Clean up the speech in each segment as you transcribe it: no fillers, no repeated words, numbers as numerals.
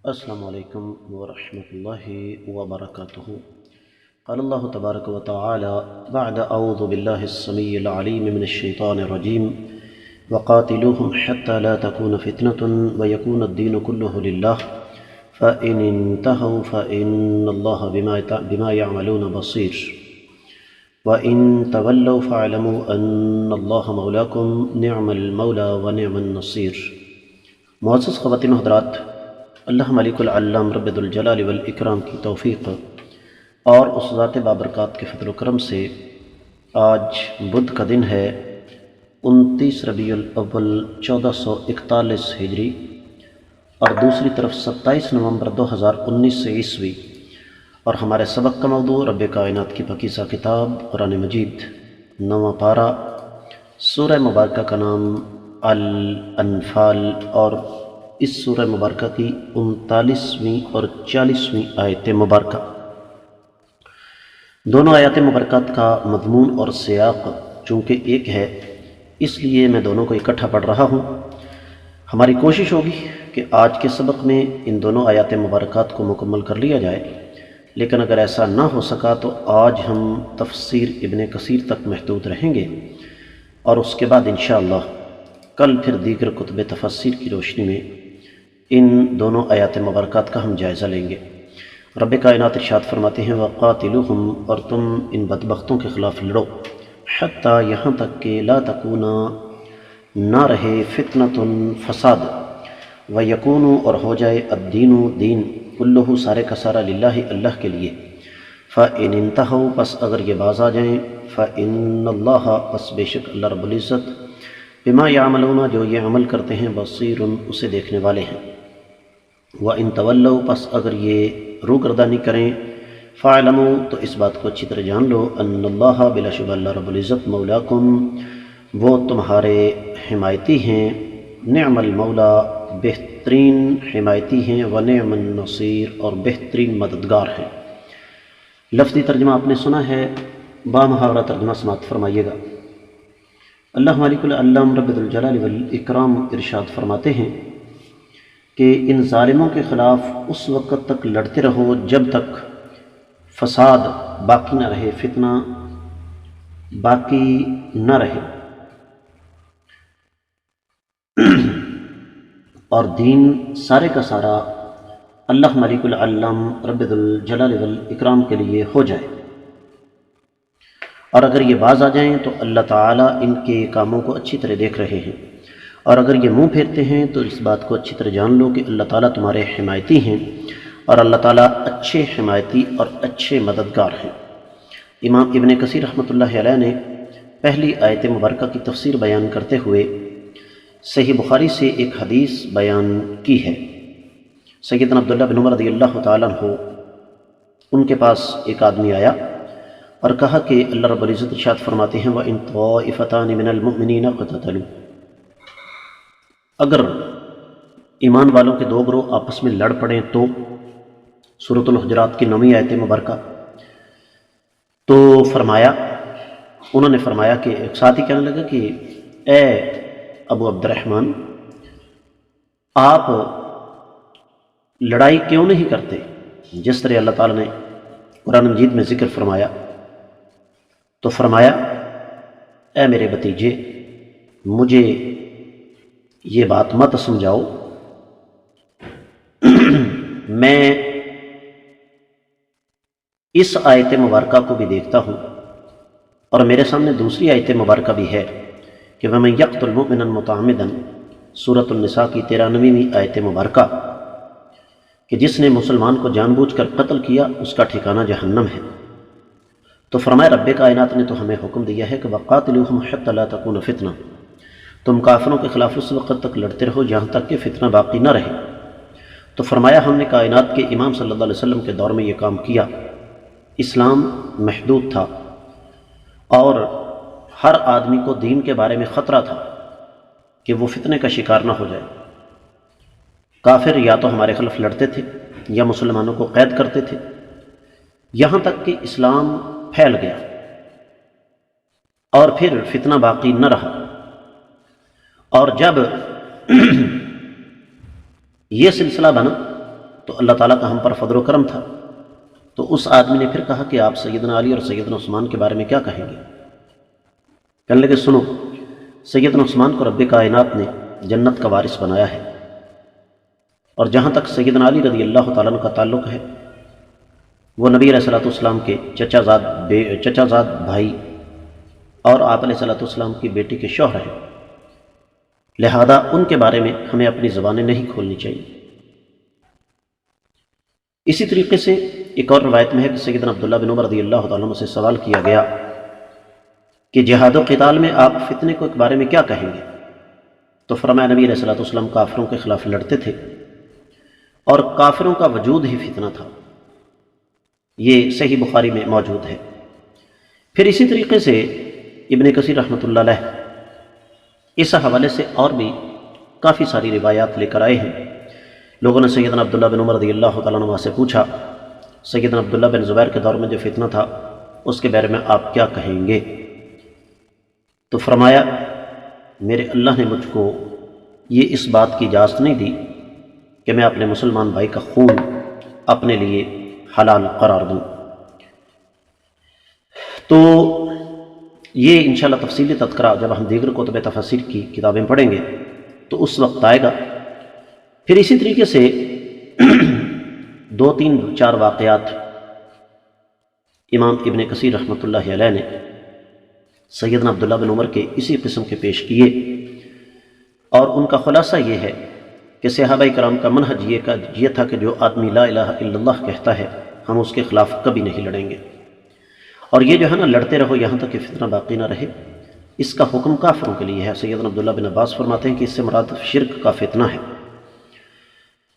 السلام علیکم ورحمۃ اللہ وبرکاتہ۔ قال اللہ تبارک و تعالی بعد اعوذ باللہ السمیع العلیم من الشیطان الرجیم وقاتلوہم حتی لا تکون فتنة ویکون الدین کلہ للہ فإن انتہوا فإن اللہ بما یعملون بصیر وإن تولوا فاعلموا ان اللہ مولاکم نعم المولا ونعم النصیر۔ معزز خواتین و حضرات، اللہ ملک العلام رب ذوالجلال والاکرام کی توفیق اور اس ذات بابرکات کے فضل و کرم سے آج بدھ کا دن ہے 29 ربیع الاول 1441 ہجری اور دوسری طرف 27 نومبر 2019 عیسوی، اور ہمارے سبق کا موضوع رب کائنات کی پاکیزہ کتاب قرآن مجید، نواں پارہ، سورہ مبارکہ کا نام الانفال، اور اس سورہ مبارکہ کی 39ویں اور 40ویں آیت مبارکہ۔ دونوں آیات مبارکات کا مضمون اور سیاق چونکہ ایک ہے، اس لیے میں دونوں کو اکٹھا پڑھ رہا ہوں۔ ہماری کوشش ہوگی کہ آج کے سبق میں ان دونوں آیات مبارکات کو مکمل کر لیا جائے، لیکن اگر ایسا نہ ہو سکا تو آج ہم تفسیر ابن کثیر تک محدود رہیں گے، اور اس کے بعد انشاءاللہ کل پھر دیگر کتب تفسیر کی روشنی میں ان دونوں آیات مبارکات کا ہم جائزہ لیں گے۔ رب کائنات ارشاد فرماتے ہیں وَقَاتِلُوهُمْ، اور تم ان بدبختوں کے خلاف لڑو، حتیٰ یہاں تک کہ لا تکونا نہ رہے فتنۃ فساد، وَيَكُونُ اور ہو جائے الدین دین کلہ سارے کا سارا للہ اللہ کے لیے، فَإِنِ انتہوا پس اگر یہ باز آ جائیں، فَإِنَّ اللَّهَ پس بے شک اللہ رب العزت، بما یعملون جو یہ عمل کرتے ہیں، بصیر اسے دیکھنے والے ہیں، وَإِن تولوا پس اگر یہ روگردانی کریں، فَاعْلَمُوا تو اس بات کو اچھی طرح جان لو، ان اللہ بلا شبہ اللہ رب العزت مولاکم وہ تمہارے حمایتی ہیں، نعم المولا بہترین حمایتی ہیں، ونعم النصیر اور بہترین مددگار ہیں۔ لفظی ترجمہ آپ نے سنا ہے، بامحاورہ ترجمہ سماعت فرمائیے گا۔ اللہ مالک العلام رب ذوالجلال والاکرام ارشاد فرماتے ہیں کہ ان ظالموں کے خلاف اس وقت تک لڑتے رہو جب تک فساد باقی نہ رہے، فتنہ باقی نہ رہے، اور دین سارے کا سارا اللہ ملک العلام رب ذوالجلال والاکرام کے لیے ہو جائے، اور اگر یہ باز آ جائیں تو اللہ تعالیٰ ان کے کاموں کو اچھی طرح دیکھ رہے ہیں، اور اگر یہ منہ پھیرتے ہیں تو اس بات کو اچھی طرح جان لو کہ اللہ تعالیٰ تمہارے حمایتی ہیں، اور اللہ تعالیٰ اچھے حمایتی اور اچھے مددگار ہیں۔ امام ابن کثیر رحمۃ اللہ علیہ نے پہلی آیت مبارکہ کی تفسیر بیان کرتے ہوئے صحیح بخاری سے ایک حدیث بیان کی ہے۔ سیدنا عبداللہ بن عمر رضی اللہ تعالیٰ عنہ، ان کے پاس ایک آدمی آیا اور کہا کہ اللہ رب العزت ارشاد فرماتے ہیں وَإِن طَائِفَتَانِ مِنَ الْمُؤْمِنِينَ اقْتَتَلُوا، اگر ایمان والوں کے دو گروہ آپس میں لڑ پڑیں تو، سورۃ الحجرات کی 9ویں آیت مبارکہ، تو انہوں نے فرمایا کہ ایک ساتھی کہنے لگا کہ اے ابو عبد الرحمن، آپ لڑائی کیوں نہیں کرتے جس طرح اللہ تعالیٰ نے قرآن مجید میں ذکر فرمایا؟ تو فرمایا اے میرے بھتیجے، مجھے یہ بات مت سمجھاؤ، میں اس آیت مبارکہ کو بھی دیکھتا ہوں، اور میرے سامنے دوسری آیت مبارکہ بھی ہے کہ وَمَن يَقْتُلْ مُؤْمِنًا مُتَعَمِّدًا، سورۃ النساء کی 93ویں آیت مبارکہ، کہ جس نے مسلمان کو جان بوجھ کر قتل کیا اس کا ٹھکانہ جہنم ہے۔ تو فرمایا رب کائنات نے تو ہمیں حکم دیا ہے کہ وَقَاتِلُوهُمْ حَتَّى لَا تَكُونَ فِتْنَةٌ، تم کافروں کے خلاف اس وقت تک لڑتے رہو جہاں تک کہ فتنہ باقی نہ رہے۔ تو فرمایا ہم نے کائنات کے امام صلی اللہ علیہ وسلم کے دور میں یہ کام کیا، اسلام محدود تھا، اور ہر آدمی کو دین کے بارے میں خطرہ تھا کہ وہ فتنے کا شکار نہ ہو جائے۔ کافر یا تو ہمارے خلاف لڑتے تھے یا مسلمانوں کو قید کرتے تھے، یہاں تک کہ اسلام پھیل گیا اور پھر فتنہ باقی نہ رہا، اور جب یہ سلسلہ بنا تو اللہ تعالیٰ کا ہم پر فضل و کرم تھا۔ تو اس آدمی نے پھر کہا کہ آپ سیدنا علی اور سیدنا عثمان کے بارے میں کیا کہیں گے؟ کہنے لگے سنو، سیدنا عثمان کو رب کائنات نے جنت کا وارث بنایا ہے، اور جہاں تک سیدنا علی رضی اللہ تعالیٰ عنہ کا تعلق ہے، وہ نبی علیہ الصلوۃ والسلام کے چچا زاد بھائی اور آپ علیہ الصلوۃ والسلام کی بیٹی کے شوہر ہیں، لہذا ان کے بارے میں ہمیں اپنی زبانیں نہیں کھولنی چاہیے۔ اسی طریقے سے ایک اور روایت میں ہے کہ سیدنا عبداللہ بن عمر رضی اللہ تعالیٰ عنہ سے سوال کیا گیا کہ جہاد و قتال میں آپ فتنے کے بارے میں کیا کہیں گے؟ تو فرمایا نبی علیہ الصلوۃ والسلام کافروں کے خلاف لڑتے تھے، اور کافروں کا وجود ہی فتنہ تھا۔ یہ صحیح بخاری میں موجود ہے۔ پھر اسی طریقے سے ابن کثیر رحمۃ اللہ علیہ اس حوالے سے اور بھی کافی ساری روایات لے کر آئے ہیں۔ لوگوں نے سیدنا عبداللہ بن عمر رضی اللہ تعالیٰ عنہ سے پوچھا سیدنا عبداللہ بن زبیر کے دور میں جو فتنہ تھا اس کے بارے میں آپ کیا کہیں گے؟ تو فرمایا میرے اللہ نے مجھ کو یہ اس بات کی اجازت نہیں دی کہ میں اپنے مسلمان بھائی کا خون اپنے لیے حلال قرار دوں۔ تو یہ انشاءاللہ تفصیلی تذکرہ جب ہم دیگر کتب تفاسیر کی کتابیں پڑھیں گے تو اس وقت آئے گا۔ پھر اسی طریقے سے 2-3-4 واقعات امام ابن کثیر رحمۃ اللہ علیہ نے سیدنا عبداللہ بن عمر کے اسی قسم کے پیش کیے، اور ان کا خلاصہ یہ ہے کہ صحابہ کرام کا منہج یہ تھا کہ جو آدمی لا الہ الا اللہ کہتا ہے ہم اس کے خلاف کبھی نہیں لڑیں گے، اور یہ جو ہے نا لڑتے رہو یہاں تک کہ فتنہ باقی نہ رہے، اس کا حکم کافروں کے لیے ہے۔ سیدنا عبداللہ بن عباس فرماتے ہیں کہ اس سے مراد شرک کا فتنہ ہے،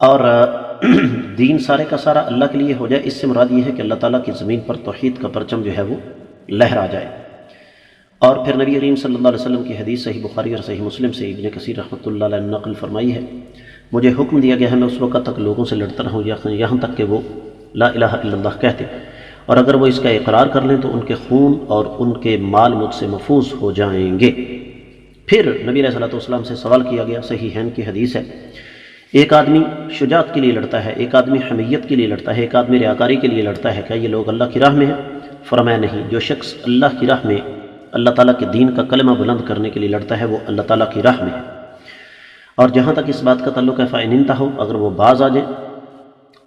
اور دین سارے کا سارا اللہ کے لیے ہو جائے، اس سے مراد یہ ہے کہ اللہ تعالیٰ کی زمین پر توحید کا پرچم جو ہے وہ لہرا جائے۔ اور پھر نبی کریم صلی اللہ علیہ وسلم کی حدیث صحیح بخاری اور صحیح مسلم سے ابن کثیر رحمۃ اللہ علیہ نے نقل فرمائی ہے، مجھے حکم دیا گیا ہے میں اس وقت تک لوگوں سے لڑتا رہوں یہاں تک کہ وہ لا الہ الا اللہ کہتے، اور اگر وہ اس کا اقرار کر لیں تو ان کے خون اور ان کے مال مجھ سے محفوظ ہو جائیں گے۔ پھر نبی علیہ الصلوۃ والسلام سے سوال کیا گیا، صحیحین کی حدیث ہے، ایک آدمی شجاعت کے لیے لڑتا ہے، ایک آدمی حمیت کے لیے لڑتا ہے، ایک آدمی ریاکاری کے لیے لڑتا ہے، کیا یہ لوگ اللہ کی راہ میں ہیں؟ فرمایا نہیں، جو شخص اللہ کی راہ میں اللہ تعالیٰ کے دین کا کلمہ بلند کرنے کے لیے لڑتا ہے وہ اللہ تعالیٰ کی راہ میں ہے۔ اور جہاں تک اس بات کا تعلق ہے فَإِنِ انْتَهُوا، اگر وہ باز آ جائیں،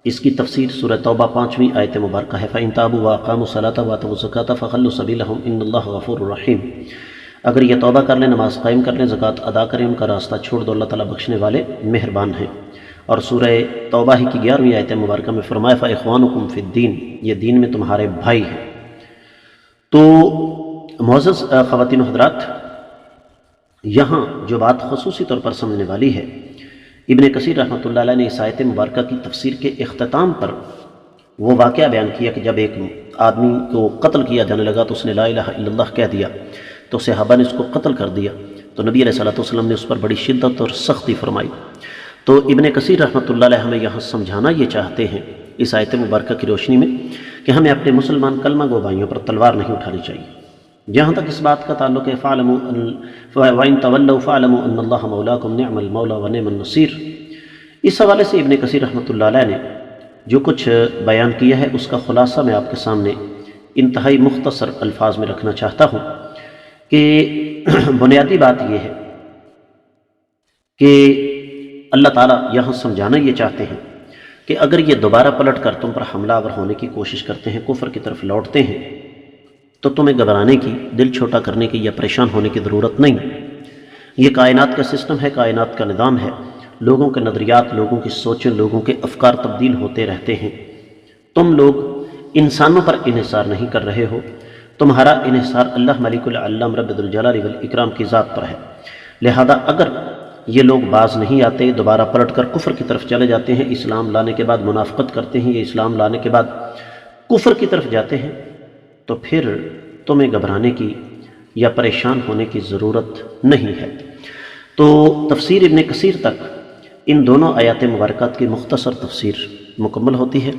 اس کی تفسیر سورہ توبہ 5ویں آیت مبارکہ ہے، فَإِن تَابُوا وَأَقَامُوا الصَّلَاةَ وَآتَوُا الزَّكَاةَ فَخَلُّوا سَبِيلَهُمْ إِنَّ اللَّهَ غَفُورٌ رَحِيمٌ، اگر یہ توبہ کر لیں، نماز قائم کر لیں، زکوٰۃ ادا کریں، ان کا راستہ چھوڑ دو، اللہ تعالیٰ بخشنے والے مہربان ہیں۔ اور سورہ توبہ ہی کی 11ویں آیت مبارکہ میں فرمایا فَإِخْوَانُكُمْ فِي الدِّينِ، یہ دین میں تمہارے بھائی ہیں۔ تو معزز خواتین و حضرات، یہاں جو بات خصوصی طور پر سمجھنے والی ہے، ابن کثیر رحمۃ اللہ علیہ نے اس آیت مبارکہ کی تفسیر کے اختتام پر وہ واقعہ بیان کیا کہ جب ایک آدمی کو قتل کیا جانے لگا تو اس نے لا الہ الا اللہ کہہ دیا، تو صحابہ نے اس کو قتل کر دیا، تو نبی علیہ الصلوۃ والسلام نے اس پر بڑی شدت اور سختی فرمائی۔ تو ابن کثیر رحمۃ اللہ علیہ ہمیں یہاں سمجھانا یہ چاہتے ہیں اس آیت مبارکہ کی روشنی میں کہ ہمیں اپنے مسلمان کلمہ گو بھائیوں پر تلوار نہیں اٹھانی چاہیے۔ جہاں تک اس بات کا تعلق ہے وَإِن تَوَلَّوْا فَاعْلَمُوا أَنَّ اللَّهَ مَوْلَاكُمْ نِعْمَ الْمَوْلَىٰ وَنِعْمَ النَّصِيرُ، اس حوالے سے ابن کثیر رحمۃ اللہ علیہ نے جو کچھ بیان کیا ہے اس کا خلاصہ میں آپ کے سامنے انتہائی مختصر الفاظ میں رکھنا چاہتا ہوں کہ بنیادی بات یہ ہے کہ اللہ تعالیٰ یہاں سمجھانا یہ چاہتے ہیں کہ اگر یہ دوبارہ پلٹ کر تم پر حملہ آور ہونے کی کوشش کرتے ہیں، کفر کی طرف لوٹتے ہیں، تو تمہیں گھبرانے کی، دل چھوٹا کرنے کی یا پریشان ہونے کی ضرورت نہیں۔ یہ کائنات کا سسٹم ہے، کائنات کا نظام ہے، لوگوں کے نظریات، لوگوں کی سوچیں، لوگوں کے افکار تبدیل ہوتے رہتے ہیں۔ تم لوگ انسانوں پر انحصار نہیں کر رہے ہو، تمہارا انحصار اللہ ملک العلم رب الجلال والاکرام کی ذات پر ہے۔ لہذا اگر یہ لوگ باز نہیں آتے، دوبارہ پلٹ کر کفر کی طرف چلے جاتے ہیں، اسلام لانے کے بعد منافقت کرتے ہیں، یا اسلام لانے کے بعد کفر کی طرف جاتے ہیں، تو پھر تمہیں گھبرانے کی یا پریشان ہونے کی ضرورت نہیں ہے۔ تو تفسیر ابن کثیر تک ان دونوں آیات مبارکات کی مختصر تفسیر مکمل ہوتی ہے۔